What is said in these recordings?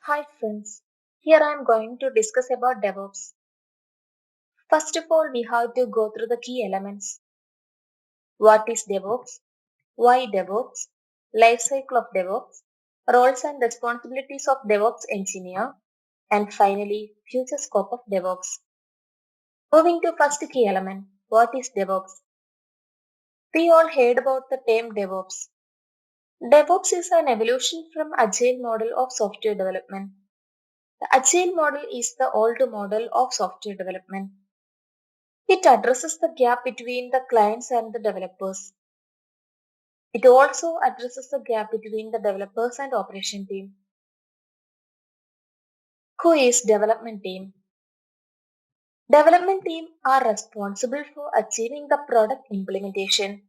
Hi friends, here I am going to discuss about DevOps. First of all, we have to go through the key elements. What is DevOps? Why DevOps? Life cycle of DevOps, roles and responsibilities of DevOps Engineer, and finally, future scope of DevOps. Moving to first key element, what is DevOps? We all heard about the term DevOps. DevOps is an evolution from agile model of software development. The agile model is the old model of software development. It addresses the gap between the clients and the developers. It also addresses the gap between the developers and operation team. Who is development team? Development team are responsible for achieving the product implementation.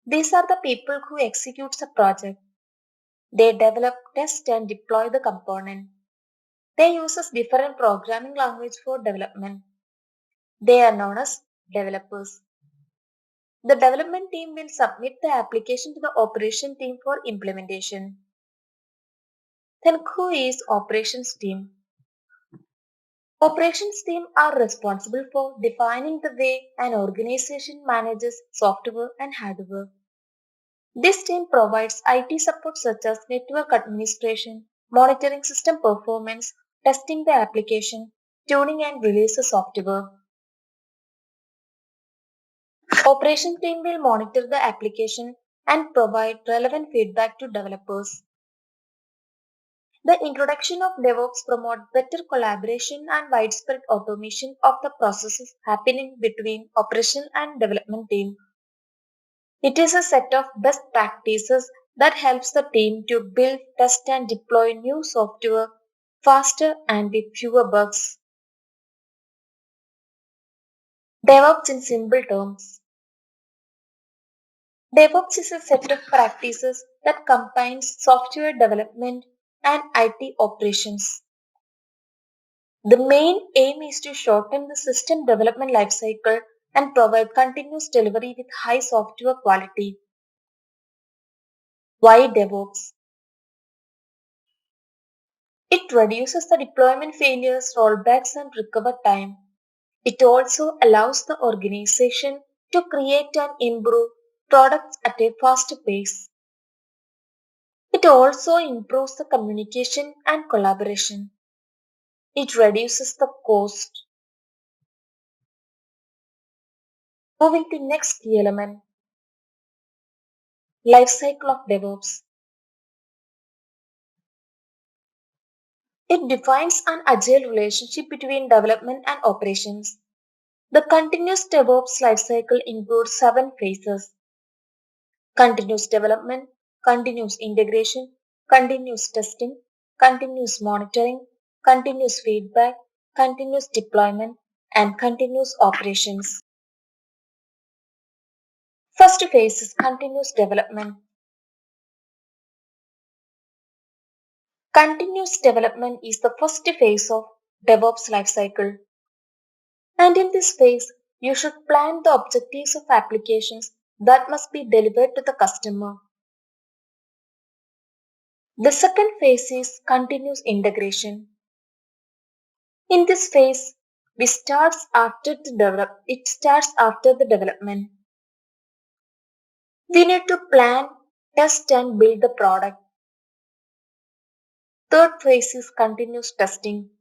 These are the people who execute the project. They develop, test and deploy the component. They use different programming language for development. They are known as developers. The development team will submit the application to the operation team for implementation. Then who is operations team? Operations team are responsible for defining the way an organization manages software and hardware. This team provides IT support such as network administration, monitoring system performance, testing the application, tuning and release the software. Operation team will monitor the application and provide relevant feedback to developers. The introduction of DevOps promotes better collaboration and widespread automation of the processes happening between operation and development team. It is a set of best practices that helps the team to build, test and deploy new software faster and with fewer bugs. DevOps in simple terms. DevOps is a set of practices that combines software development and IT operations. The main aim is to shorten the system development lifecycle and provide continuous delivery with high software quality. Why DevOps? It reduces the deployment failures, rollbacks, and recover time. It also allows the organization to create and improve products at a faster pace. It also improves the communication and collaboration. It reduces the cost. Moving to next key element, life cycle of DevOps. It defines an agile relationship between development and operations. The continuous DevOps lifecycle includes 7 phases: continuous development, continuous integration, continuous testing, continuous monitoring, continuous feedback, continuous deployment, and continuous operations. First phase is continuous development. Continuous development is the first phase of DevOps lifecycle. And in this phase, you should plan the objectives of applications that must be delivered to the customer. The second phase is continuous integration. In this phase, it starts after the development. We need to plan, test and build the product. Third phase is continuous testing.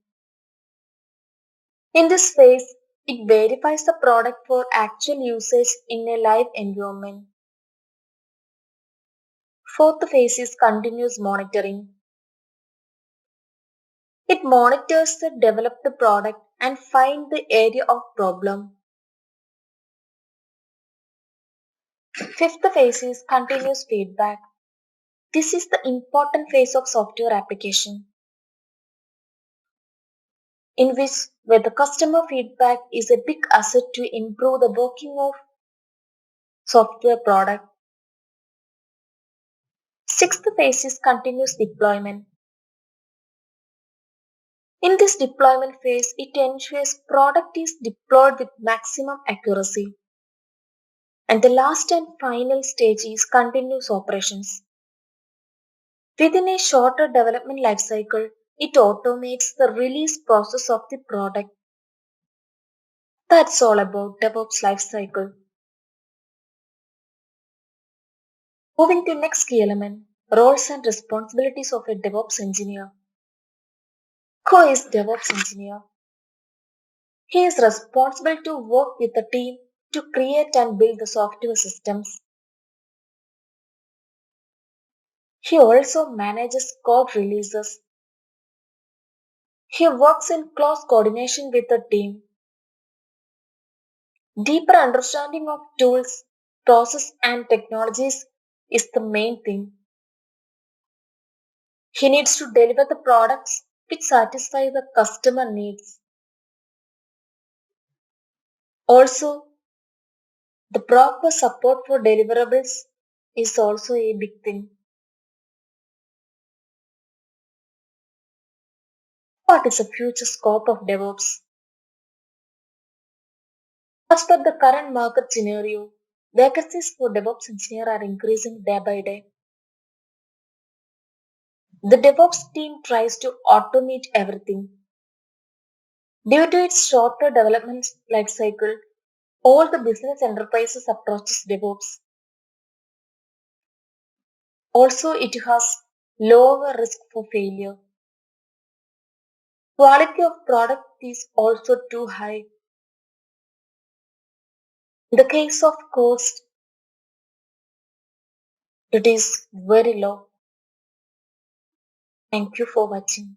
In this phase, it verifies the product for actual usage in a live environment. Fourth phase is continuous monitoring. It monitors the developed product and find the area of problem. Fifth phase is continuous feedback. This is the important phase of software application, in which where the customer feedback is a big asset to improve the working of software product. Sixth phase is continuous deployment. In this deployment phase, it ensures product is deployed with maximum accuracy. And the last and final stage is continuous operations. Within a shorter development lifecycle, It automates the release process of the product. That's all about DevOps lifecycle. Moving to next key element, roles and responsibilities of a DevOps engineer. Who is DevOps engineer? He is responsible to work with the team to create and build the software systems. He also manages code releases. He works in close coordination with the team. Deeper understanding of tools, process and technologies is the main thing. He needs to deliver the products which satisfy the customer needs. Also, the proper support for deliverables is also a big thing. What is the future scope of DevOps? As per the current market scenario, vacancies for DevOps engineer are increasing day by day. The DevOps team tries to automate everything. Due to its shorter development life cycle, all the business enterprises approaches DevOps. Also, it has lower risk for failure. Quality of product is also too high. In the case of cost, it is very low. Thank you for watching.